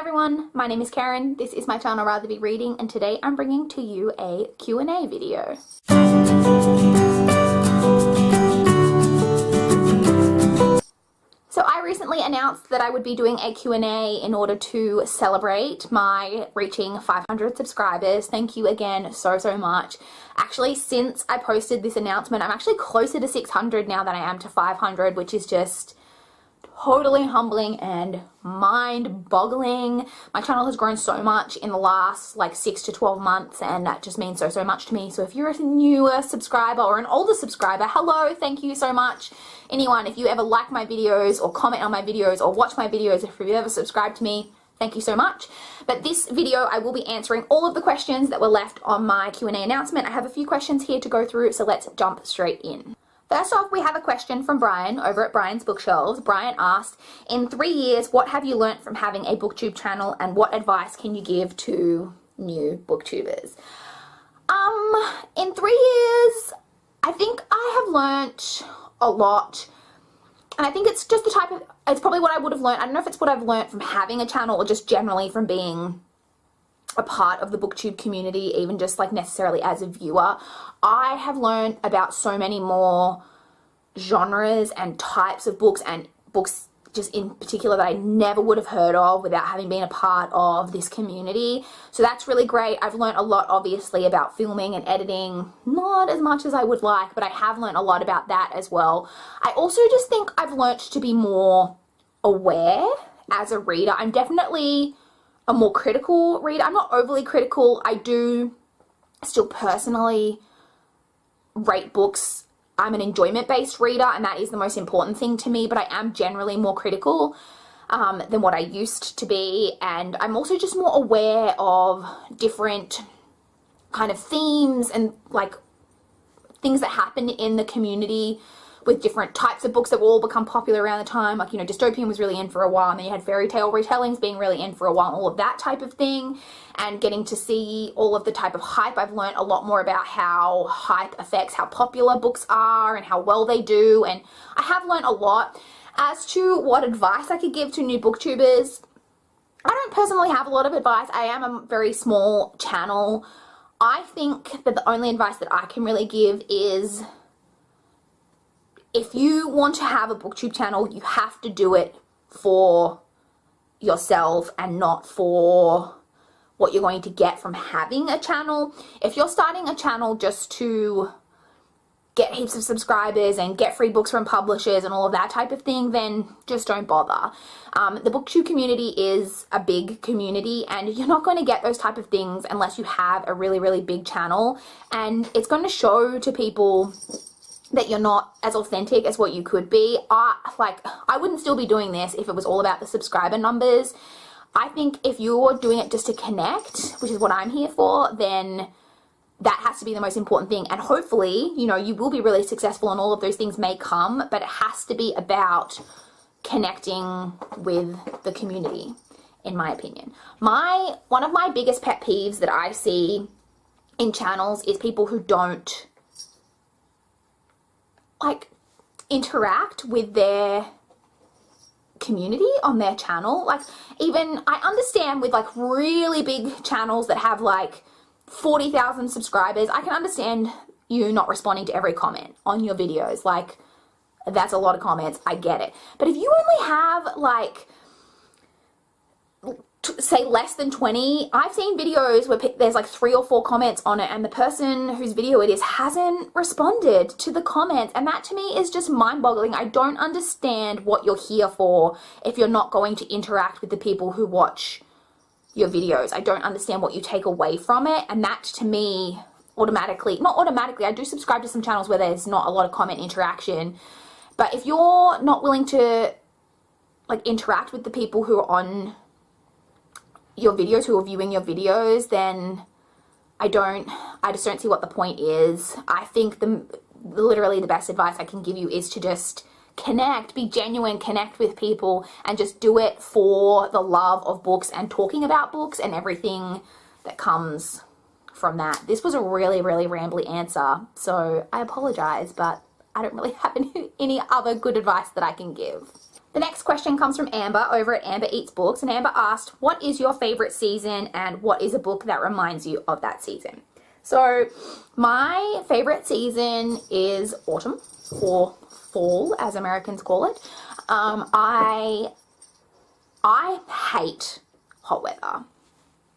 everyone, my name is Karen, this is my channel RatherBeReading, and today I'm bringing to you a Q&A video. So I recently announced that I would be doing a Q&A in order to celebrate my reaching 500 subscribers. Thank you again so much. Actually, since I posted this announcement, I'm actually closer to 600 now than I am to 500, which is just totally humbling and mind-boggling. My channel has grown so much in the last like 6 to 12 months, and that just means so much to me. So if you're a newer subscriber or an older subscriber, hello, thank you so much. Anyone, if you ever like my videos or comment on my videos or watch my videos, if you've ever subscribed to me, thank you so much. But this video, I will be answering all of the questions that were left on my Q&A announcement. I have a few questions here to go through, so let's jump straight in. First off, we have a question from Brian over at Brian's Bookshelves. Brian asked, in 3 years, what have you learnt from having a booktube channel, and what advice can you give to new booktubers? In 3 years, I think I have learnt a lot, and I think it's just the type of, it's probably what I would have learnt. I don't know if it's what I've learnt from having a channel or just generally from being a part of the booktube community, even just like necessarily as a viewer. I have learned about so many more genres and types of books, and books just in particular that I never would have heard of without having been a part of this community. So that's really great. I've learned a lot obviously about filming and editing, not as much as I would like, but I have learned a lot about that as well. I also just think I've learned to be more aware as a reader. I'm definitely a more critical reader. I'm not overly critical. I do still personally rate books. I'm an enjoyment-based reader, and that is the most important thing to me, but I am generally more critical than what I used to be, and I'm also just more aware of different kind of themes and like things that happen in the community with different types of books that will all become popular around the time. Like, you know, dystopian was really in for a while, and then you had fairy tale retellings being really in for a while, all of that type of thing, and getting to see all of the type of hype. I've learned a lot more about how hype affects how popular books are and how well they do, and I have learned a lot. As to what advice I could give to new booktubers, I don't personally have a lot of advice. I am a very small channel. I think that the only advice that I can really give is, if you want to have a booktube channel, you have to do it for yourself and not for what you're going to get from having a channel. If you're starting a channel just to get heaps of subscribers and get free books from publishers and all of that type of thing, then just don't bother. The booktube community is a big community, and you're not going to get those type of things unless you have a really big channel, and it's going to show to people that you're not as authentic as what you could be. I wouldn't still be doing this if it was all about the subscriber numbers. I think if you're doing it just to connect, which is what I'm here for, then that has to be the most important thing. And hopefully, you know, you will be really successful and all of those things may come, but it has to be about connecting with the community, in my opinion. One of my biggest pet peeves that I see in channels is people who don't like interact with their community on their channel. Like, even I understand with like really big channels that have like 40,000 subscribers, I can understand you not responding to every comment on your videos. Like, that's a lot of comments, I get it. But if you only have like say less than 20, I've seen videos where there's like 3 or 4 comments on it, and the person whose video it is hasn't responded to the comments, and that to me is just mind-boggling. I don't understand what you're here for if you're not going to interact with the people who watch your videos. I don't understand what you take away from it, and that to me not automatically, I do subscribe to some channels where there's not a lot of comment interaction, but if you're not willing to like interact with the people who are on your videos, who are viewing your videos, then I just don't see what the point is. I think literally the best advice I can give you is to just connect, be genuine, connect with people, and just do it for the love of books and talking about books and everything that comes from that. This was a really rambly answer, so I apologize, but I don't really have any other good advice that I can give. The next question comes from Amber over at Amber Eats Books, and Amber asked, what is your favorite season and what is a book that reminds you of that season? So my favorite season is autumn, or fall as Americans call it. I hate hot weather.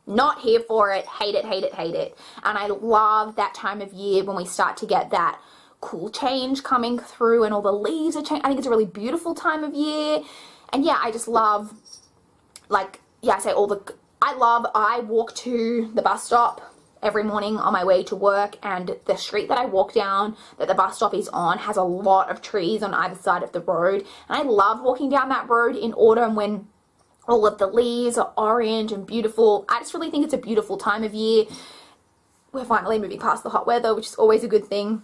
Not here for it. Hate it, hate it, hate it. And I love that time of year when we start to get that cool change coming through and all the leaves are changing. I think it's a really beautiful time of year. And yeah, I just love, like, yeah, I walk to the bus stop every morning on my way to work, and the street that I walk down that the bus stop is on has a lot of trees on either side of the road. And I love walking down that road in autumn when all of the leaves are orange and beautiful. I just really think it's a beautiful time of year. We're finally moving past the hot weather, which is always a good thing.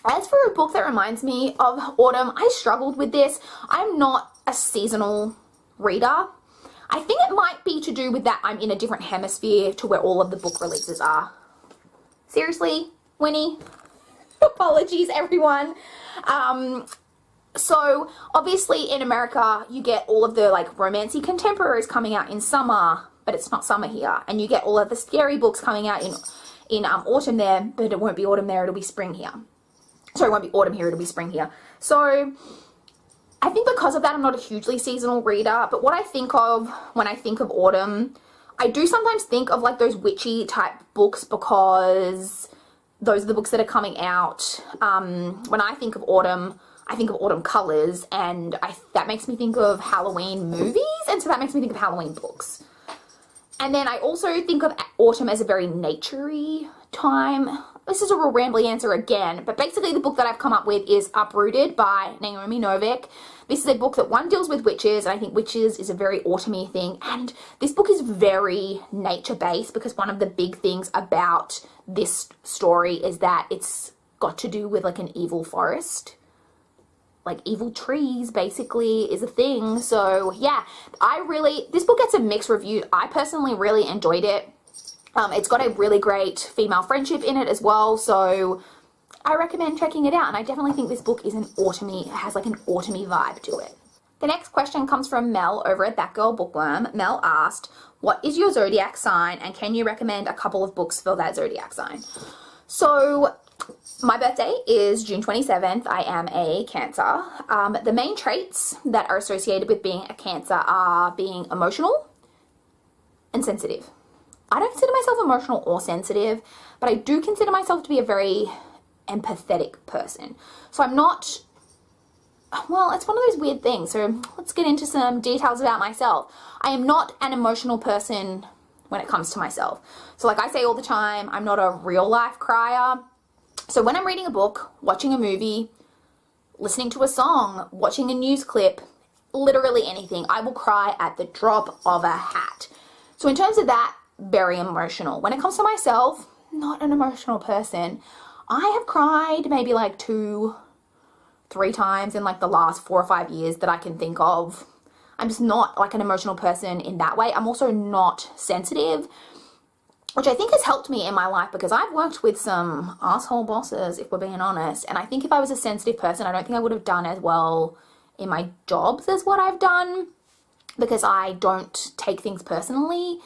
As for a book that reminds me of autumn, I struggled with this. I'm not a seasonal reader. I think it might be to do with that I'm in a different hemisphere to where all of the book releases are. Seriously, Winnie? Apologies, everyone. So obviously in America, you get all of the like romancy contemporaries coming out in summer, but it's not summer here. And you get all of the scary books coming out in autumn there, but it won't be autumn there, it'll be spring here. Sorry, it won't be autumn here, it'll be spring here. So I think because of that, I'm not a hugely seasonal reader, but what I think of when I think of autumn, I do sometimes think of like those witchy type books because those are the books that are coming out. When I think of autumn colors, and that makes me think of Halloween movies, and so that makes me think of Halloween books. And then I also think of autumn as a very nature-y time. This is a real rambly answer again, but basically the book that I've come up with is Uprooted by Naomi Novik. This is a book that deals with witches, and I think witches is a very autumny thing. And this book is very nature-based because one of the big things about this story is that it's got to do with like an evil forest. Like evil trees basically is a thing. So yeah, this book gets a mixed review. I personally really enjoyed it. It's got a really great female friendship in it as well, so I recommend checking it out. And I definitely think this book is has like an autumny vibe to it. The next question comes from Mel over at That Girl Bookworm. Mel asked, what is your zodiac sign, and can you recommend a couple of books for that zodiac sign? So my birthday is June 27th. I am a Cancer. The main traits that are associated with being a Cancer are being emotional and sensitive. I don't consider myself emotional or sensitive, but I do consider myself to be a very empathetic person. So I'm not, well, it's one of those weird things. So let's get into some details about myself. I am not an emotional person when it comes to myself. So like I say all the time, I'm not a real life crier. So when I'm reading a book, watching a movie, listening to a song, watching a news clip, literally anything, I will cry at the drop of a hat. So in terms of that, very emotional. When it comes to myself, not an emotional person. I have cried maybe like 2-3 times in like the last 4 or 5 years that I can think of. I'm just not like an emotional person in that way. I'm also not sensitive, which I think has helped me in my life because I've worked with some asshole bosses, if we're being honest. And I think if I was a sensitive person, I don't think I would have done as well in my jobs as what I've done, because I don't take things personally,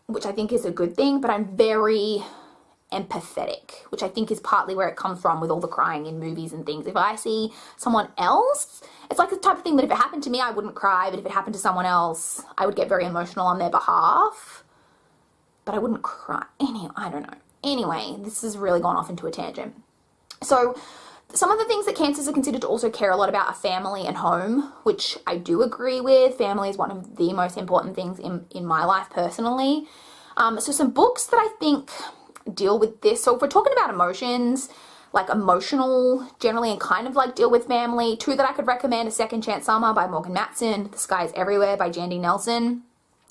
which I think is a good thing, but I'm very empathetic, which I think is partly where it comes from with all the crying in movies and things. If I see someone else, it's like the type of thing that if it happened to me, I wouldn't cry, but if it happened to someone else, I would get very emotional on their behalf, but I wouldn't cry. I don't know. Anyway, this has really gone off into a tangent. So some of the things that Cancers are considered to also care a lot about are family and home, which I do agree with. Family is one of the most important things in my life personally. So some books that I think deal with this. So if we're talking about emotions, like emotional generally, and kind of like deal with family, 2 that I could recommend are Second Chance Summer by Morgan Matson, The Sky is Everywhere by Jandy Nelson.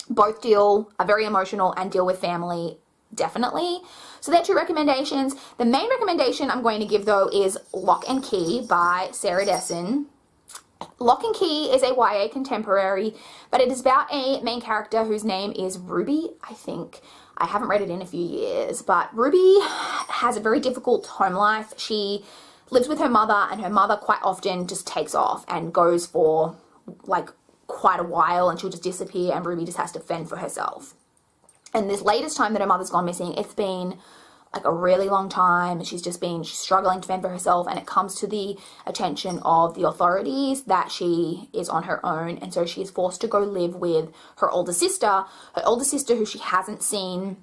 Both are very emotional and deal with family, definitely. So they're 2 recommendations. The main recommendation I'm going to give though is Lock and Key by Sarah Dessen. Lock and Key is a YA contemporary, but it is about a main character whose name is Ruby, I think. I haven't read it in a few years, but Ruby has a very difficult home life. She lives with her mother, and her mother quite often just takes off and goes for like quite a while, and she'll just disappear and Ruby just has to fend for herself. And this latest time that her mother's gone missing, it's been like a really long time. She's struggling to fend for herself, and it comes to the attention of the authorities that she is on her own, and so she is forced to go live with her older sister who she hasn't seen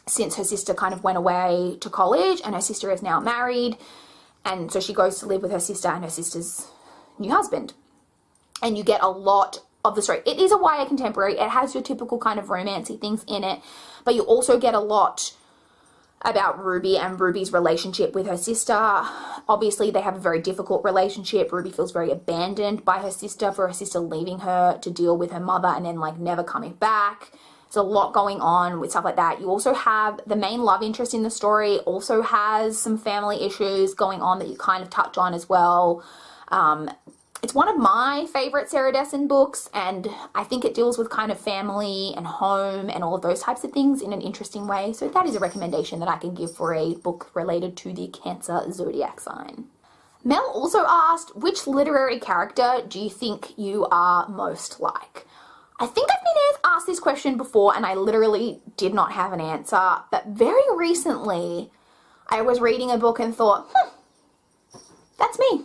since her sister kind of went away to college, and her sister is now married, and so she goes to live with her sister and her sister's new husband. And you get a lot of the story. It is a YA contemporary. It has your typical kind of romancy things in it, but you also get a lot about Ruby and Ruby's relationship with her sister. Obviously, they have a very difficult relationship. Ruby feels very abandoned by her sister for her sister leaving her to deal with her mother and then like never coming back. There's a lot going on with stuff like that. You also have the main love interest in the story also has some family issues going on that you kind of touch on as well. It's one of my favorite Sarah Dessen books, and I think it deals with kind of family and home and all of those types of things in an interesting way. So that is a recommendation that I can give for a book related to the Cancer zodiac sign. Mel also asked, which literary character do you think you are most like? I think I've been asked this question before and I literally did not have an answer, but very recently I was reading a book and thought, that's me.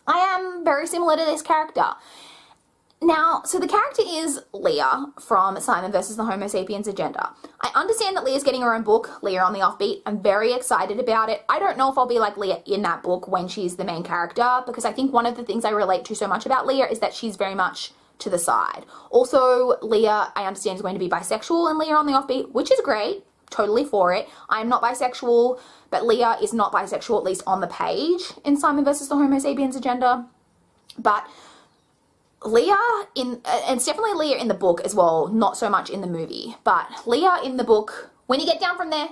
I am very similar to this character. Now, so the character is Leah from Simon vs. the Homo Sapiens Agenda. I understand that Leah's getting her own book, Leah on the Offbeat. I'm very excited about it. I don't know if I'll be like Leah in that book when she's the main character, because I think one of the things I relate to so much about Leah is that she's very much to the side. Also, Leah, I understand, is going to be bisexual in Leah on the Offbeat, which is great. Totally for it. I'm not bisexual, but Leah is not bisexual, at least on the page in Simon vs. the Homo Sapiens Agenda. But Leah and it's definitely Leah in the book as well, not so much in the movie, but Leah in the book, when you get down from there,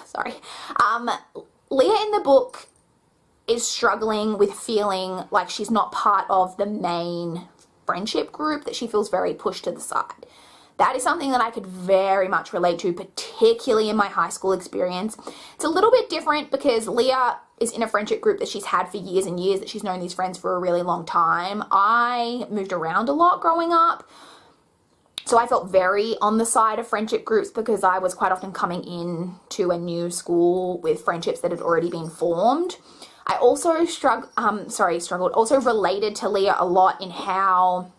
sorry, Leah in the book is struggling with feeling like she's not part of the main friendship group, that she feels very pushed to the side. That is something that I could very much relate to, particularly in my high school experience. It's a little bit different because Leah is in a friendship group that she's had for years and years, that she's known these friends for a really long time. I moved around a lot growing up, so I felt very on the side of friendship groups because I was quite often coming in to a new school with friendships that had already been formed. I also also related to Leah a lot in how,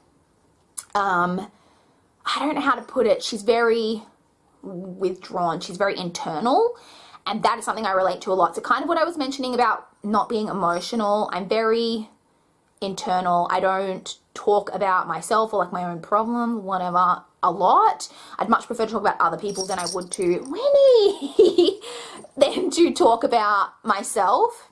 I don't know how to put it, she's very withdrawn, she's very internal, and that is something I relate to a lot. So kind of what I was mentioning about not being emotional, I'm very internal. I don't talk about myself or like my own problems, whatever, a lot. I'd much prefer to talk about other people than I would to Winnie than to talk about myself.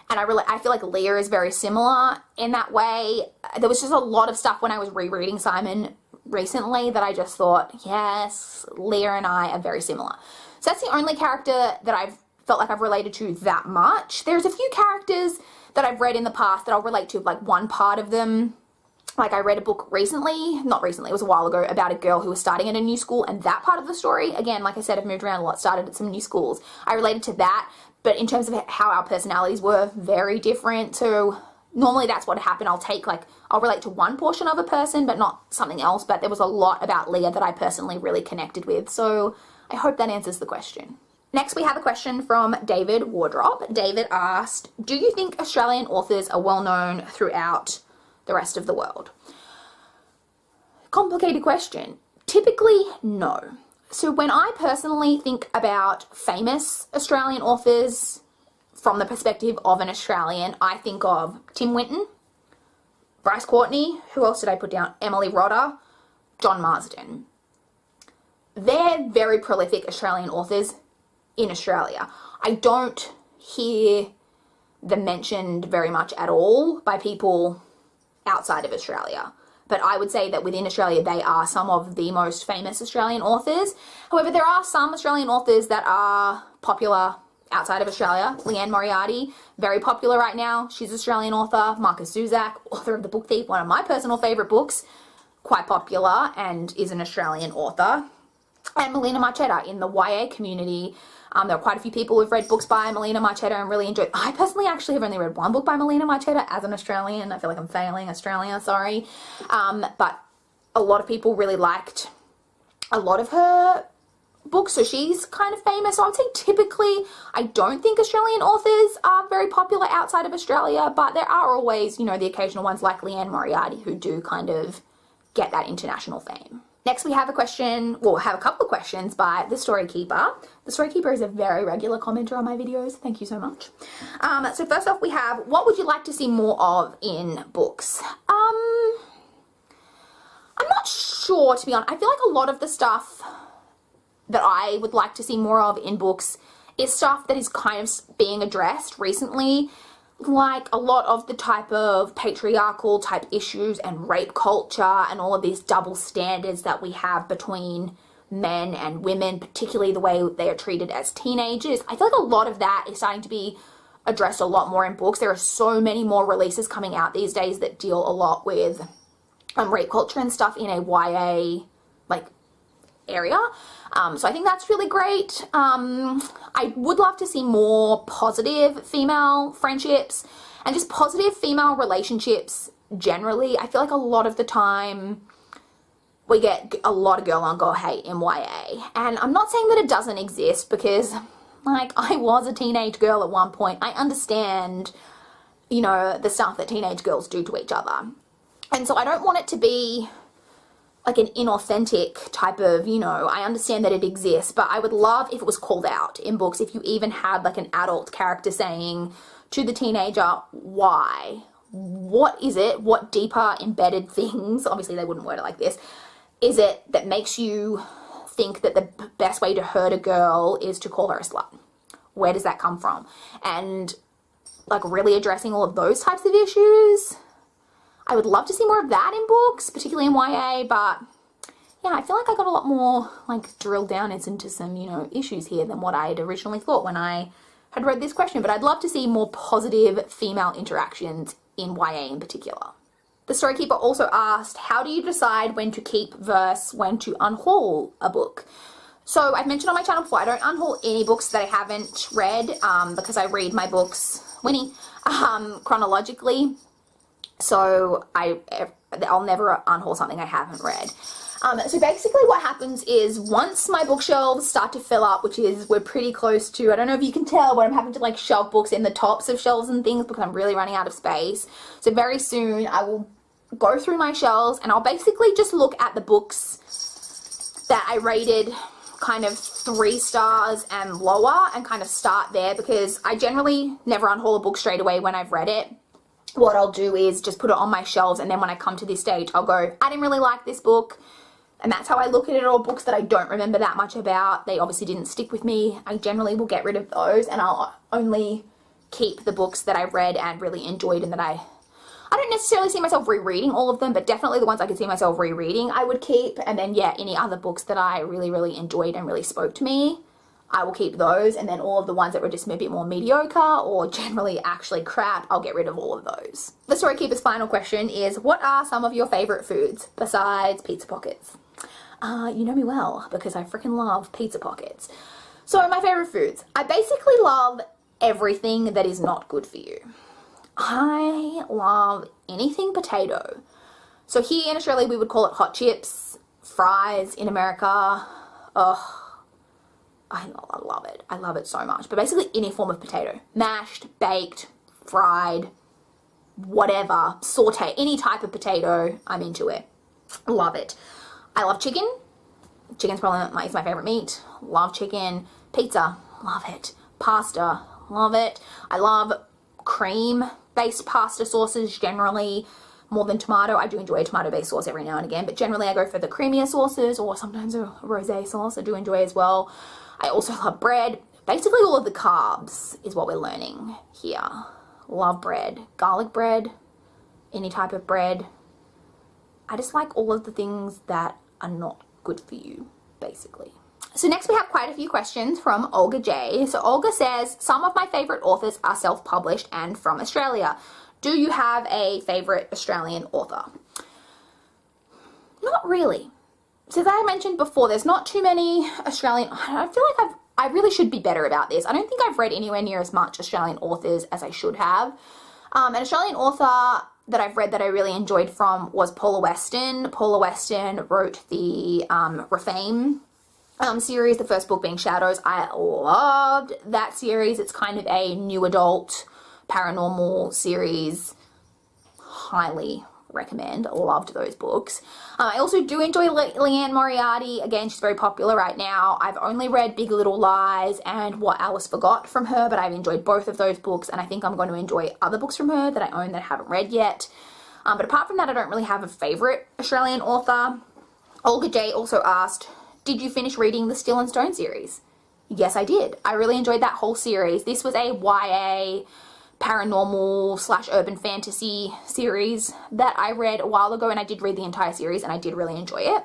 And I feel like Leah is very similar in that way. There was just a lot of stuff when I was rereading Simon recently that I just thought, yes, Leah and I are very similar. So that's the only character that I've felt like I've related to that much. There's a few characters that I've read in the past that I'll relate to, like one part of them. Like I read a book not recently, it was a while ago, about a girl who was starting at a new school, and that part of the story, again, like I said, I've moved around a lot, started at some new schools. I related to that. But in terms of how our personalities were very different, so normally that's what happened. I'll relate to one portion of a person, but not something else. But there was a lot about Leah that I personally really connected with. So I hope that answers the question. Next, we have a question from David Wardrop. David asked, do you think Australian authors are well known throughout the rest of the world? Complicated question. Typically, no. So when I personally think about famous Australian authors from the perspective of an Australian, I think of Tim Winton, Bryce Courtney, who else did I put down? Emily Rodda, John Marsden. They're very prolific Australian authors in Australia. I don't hear them mentioned very much at all by people outside of Australia. But I would say that within Australia, they are some of the most famous Australian authors. However, there are some Australian authors that are popular outside of Australia. Leanne Moriarty, very popular right now. She's an Australian author. Marcus Zuzak, author of The Book Thief, one of my personal favourite books, quite popular and is an Australian author. and Melina Marchetta in the YA community. There are quite a few people who've read books by Melina Marchetta and really enjoyed. I personally actually have only read one book by Melina Marchetta as an Australian. I feel like I'm failing Australia, sorry. But a lot of people really liked a lot of her books, so she's kind of famous. So I would say typically I don't think Australian authors are very popular outside of Australia, but there are always, you know, the occasional ones like Leanne Moriarty who do kind of get that international fame. Next we have a question, well, have a couple of questions by The Story Keeper. The Story Keeper is a very regular commenter on my videos. Thank you so much. So first off we have, what would you like to see more of in books? I'm not sure, to be honest. I feel like a lot of the stuff that I would like to see more of in books is stuff that is kind of being addressed recently. Like a lot of the type of patriarchal type issues and rape culture and all of these double standards that we have between men and women, particularly the way they are treated as teenagers. I feel like a lot of that is starting to be addressed a lot more in books. There are so many more releases coming out these days that deal a lot with rape culture and stuff in a YA like area. So I think that's really great. I would love to see more positive female friendships and just positive female relationships generally. I feel like a lot of the time we get a lot of girl on girl hate in YA, and I'm not saying that it doesn't exist, because like I was a teenage girl at one point. I understand, you know, the stuff that teenage girls do to each other, and so I don't want it to be like an inauthentic type of, you know, I understand that it exists, but I would love if it was called out in books, if you even had like an adult character saying to the teenager, why? What is it? What deeper embedded things, obviously they wouldn't word it like this, is it that makes you think that the best way to hurt a girl is to call her a slut? Where does that come from? And like really addressing all of those types of issues. I would love to see more of that in books, particularly in YA, but yeah, I feel like I got a lot more like drilled down into some, you know, issues here than what I had originally thought when I had read this question. But I'd love to see more positive female interactions in YA in particular. The Story Keeper also asked, how do you decide when to keep versus when to unhaul a book? So I've mentioned on my channel before, I don't unhaul any books that I haven't read because I read my books, Winnie, chronologically. So I'll never unhaul something I haven't read. So basically what happens is once my bookshelves start to fill up, which is we're pretty close to, I don't know if you can tell, but I'm having to like shove books in the tops of shelves and things because I'm really running out of space. So very soon I will go through my shelves and I'll basically just look at the books that I rated kind of 3 stars and lower and kind of start there, because I generally never unhaul a book straight away when I've read it. What I'll do is just put it on my shelves, and then when I come to this stage, I'll go, I didn't really like this book, and that's how I look at it. Or books that I don't remember that much about, they obviously didn't stick with me, I generally will get rid of those, and I'll only keep the books that I read and really enjoyed, and that I don't necessarily see myself rereading all of them, but definitely the ones I could see myself rereading I would keep. And then yeah, any other books that I really enjoyed and really spoke to me, I will keep those, and then all of the ones that were just a bit more mediocre or generally actually crap, I'll get rid of all of those. The Story Keeper's final question is, what are some of your favorite foods besides pizza pockets? You know me well, because I freaking love pizza pockets. So my favorite foods, I basically love everything that is not good for you. I love anything potato. So here in Australia we would call it hot chips, fries in America. Ugh. I love it. I love it so much. But basically any form of potato. Mashed, baked, fried, whatever, saute, any type of potato, I'm into it. Love it. I love chicken. Chicken's probably my favorite meat. Love chicken. Pizza, love it. Pasta, love it. I love cream-based pasta sauces generally more than tomato. I do enjoy a tomato-based sauce every now and again, but generally I go for the creamier sauces, or sometimes a rosé sauce I do enjoy as well. I also love bread. Basically all of the carbs is what we're learning here. Love bread. Garlic bread, any type of bread. I just like all of the things that are not good for you, basically. So next we have quite a few questions from Olga J. So Olga says, some of my favorite authors are self-published and from Australia. Do you have a favorite Australian author? Not really. as I mentioned before, there's not too many Australian, I feel like I really should be better about this. I don't think I've read anywhere near as much Australian authors as I should have. An Australian author that I've read that I really enjoyed from was Paula Weston. Paula Weston wrote the Refame series, the first book being Shadows. I loved that series. It's kind of a new adult paranormal series. Highly recommend. Loved those books. I also do enjoy Leanne Moriarty. Again, she's very popular right now. I've only read Big Little Lies and What Alice Forgot from her, but I've enjoyed both of those books, and I think I'm going to enjoy other books from her that I own that I haven't read yet. But apart from that, I don't really have a favorite Australian author. Olga J also asked, did you finish reading the Still and Stone series? Yes, I did. I really enjoyed that whole series. This was a YA paranormal / urban fantasy series that I read a while ago, and I did read the entire series and I did really enjoy it.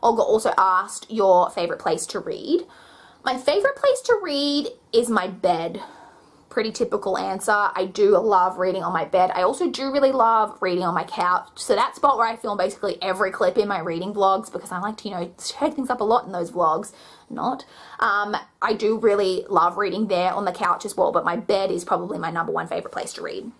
Olga also asked your favorite place to read. My favorite place to read is my bed. Pretty typical answer. I do love reading on my bed. I also do really love reading on my couch. So that spot where I film basically every clip in my reading vlogs, because I like to, you know, shake things up a lot in those vlogs. I do really love reading there on the couch as well, but my bed is probably my number one favorite place to read.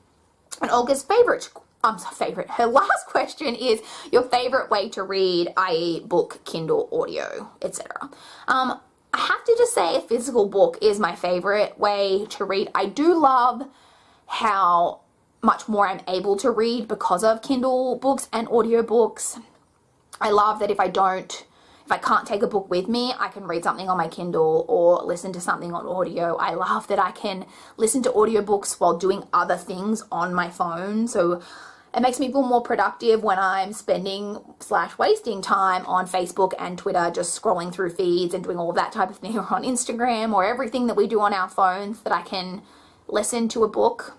And Olga's her last question is your favorite way to read, i.e. book, Kindle, audio, etc. I have to just say a physical book is my favorite way to read. I do love how much more I'm able to read because of Kindle books and audiobooks. I love that if I can't take a book with me, I can read something on my Kindle or listen to something on audio. I love that I can listen to audiobooks while doing other things on my phone. So it makes me feel more productive when I'm spending / wasting time on Facebook and Twitter, just scrolling through feeds and doing all that type of thing, or on Instagram, or everything that we do on our phones, that I can listen to a book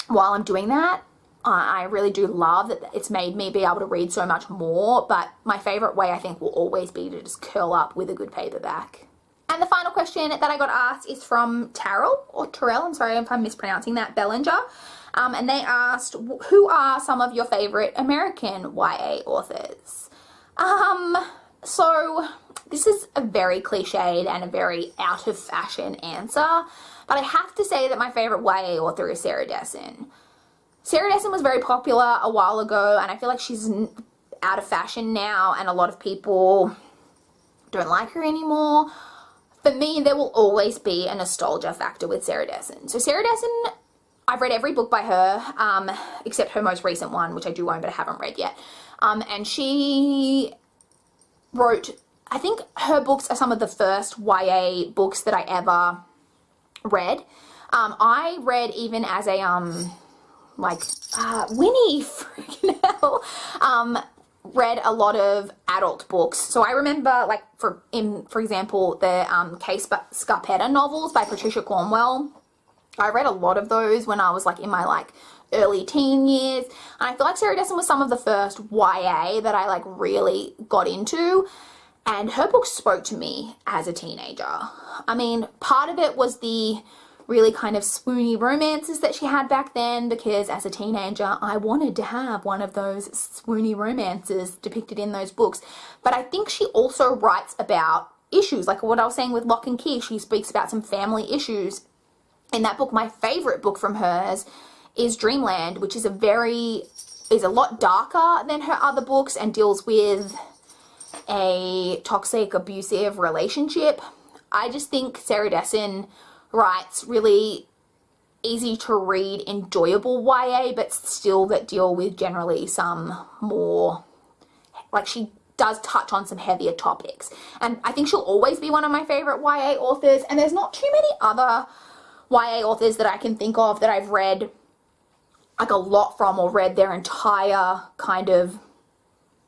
while I'm doing that. I really do love that it's made me be able to read so much more, but my favorite way I think will always be to just curl up with a good paperback. And the final question that I got asked is from Terrell, I'm sorry if I'm mispronouncing that, Bellinger. And they asked, who are some of your favorite American YA authors? So this is a very cliched and a very out of fashion answer, but I have to say that my favorite YA author is Sarah Dessen. Sarah Dessen was very popular a while ago, and I feel like she's out of fashion now, and a lot of people don't like her anymore. For me, there will always be a nostalgia factor with Sarah Dessen. So Sarah Dessen, I've read every book by her, except her most recent one, which I do own but I haven't read yet. And she wrote, I think her books are some of the first YA books that I ever read. I read even as a, Winnie, freaking hell, read a lot of adult books. So I remember, like, for example, the Kay Scarpetta novels by Patricia Cornwell. I read a lot of those when I was, like, in my, like, early teen years. And I feel like Sarah Dessen was some of the first YA that I, like, really got into. And her books spoke to me as a teenager. I mean, part of it was the really kind of swoony romances that she had back then, because as a teenager I wanted to have one of those swoony romances depicted in those books. But I think she also writes about issues, like what I was saying with Lock and Key. She speaks about some family issues in that book. My favorite book from hers is Dreamland, which is a lot darker than her other books and deals with a toxic, abusive relationship. I just think Sarah Dessen writes really easy to read, enjoyable YA, but still that deal with generally some more, like, she does touch on some heavier topics. And I think she'll always be one of my favorite YA authors, and there's not too many other YA authors that I can think of that I've read, like, a lot from, or read their entire kind of,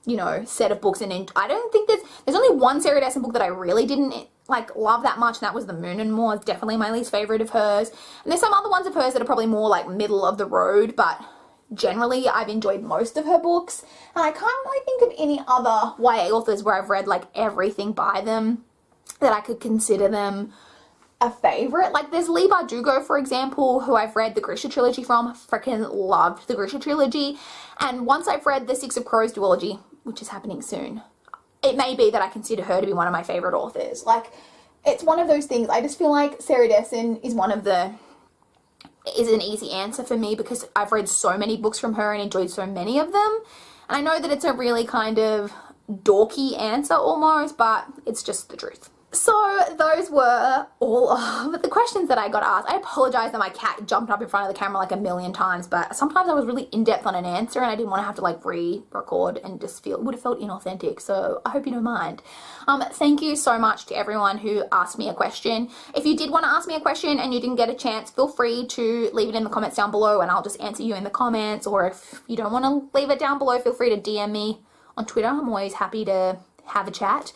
you know, set of books. And I don't think there's only one Sarah Dessen book that I really didn't, like, love that much, and that was The Moon and More. It's definitely my least favorite of hers. And there's some other ones of hers that are probably more, like, middle of the road, but generally I've enjoyed most of her books. And I can't really think of any other YA authors where I've read, like, everything by them that I could consider them a favorite. Like, there's Leigh Bardugo, for example, who I've read the Grisha trilogy from. Freaking loved the Grisha trilogy. And once I've read the Six of Crows duology, which is happening soon, it may be that I consider her to be one of my favorite authors. Like, it's one of those things. I just feel like Sarah Dessen is an easy answer for me because I've read so many books from her and enjoyed so many of them. And I know that it's a really kind of dorky answer almost, but it's just the truth. So those were all of the questions that I got asked. I apologize that my cat jumped up in front of the camera like a million times, but sometimes I was really in-depth on an answer and I didn't want to have to like re-record and just it would have felt inauthentic. So I hope you don't mind. Thank you so much to everyone who asked me a question. If you did want to ask me a question and you didn't get a chance, feel free to leave it in the comments down below and I'll just answer you in the comments. Or if you don't want to leave it down below, feel free to DM me on Twitter. I'm always happy to have a chat.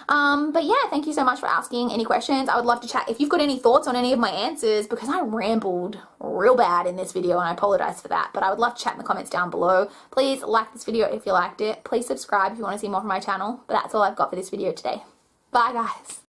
But yeah, thank you so much for asking any questions. I would love to chat if you've got any thoughts on any of my answers, because I rambled real bad in this video and I apologize for that, but I would love to chat in the comments down below. Please like this video if you liked it. Please subscribe if you want to see more from my channel. But that's all I've got for this video today. Bye guys.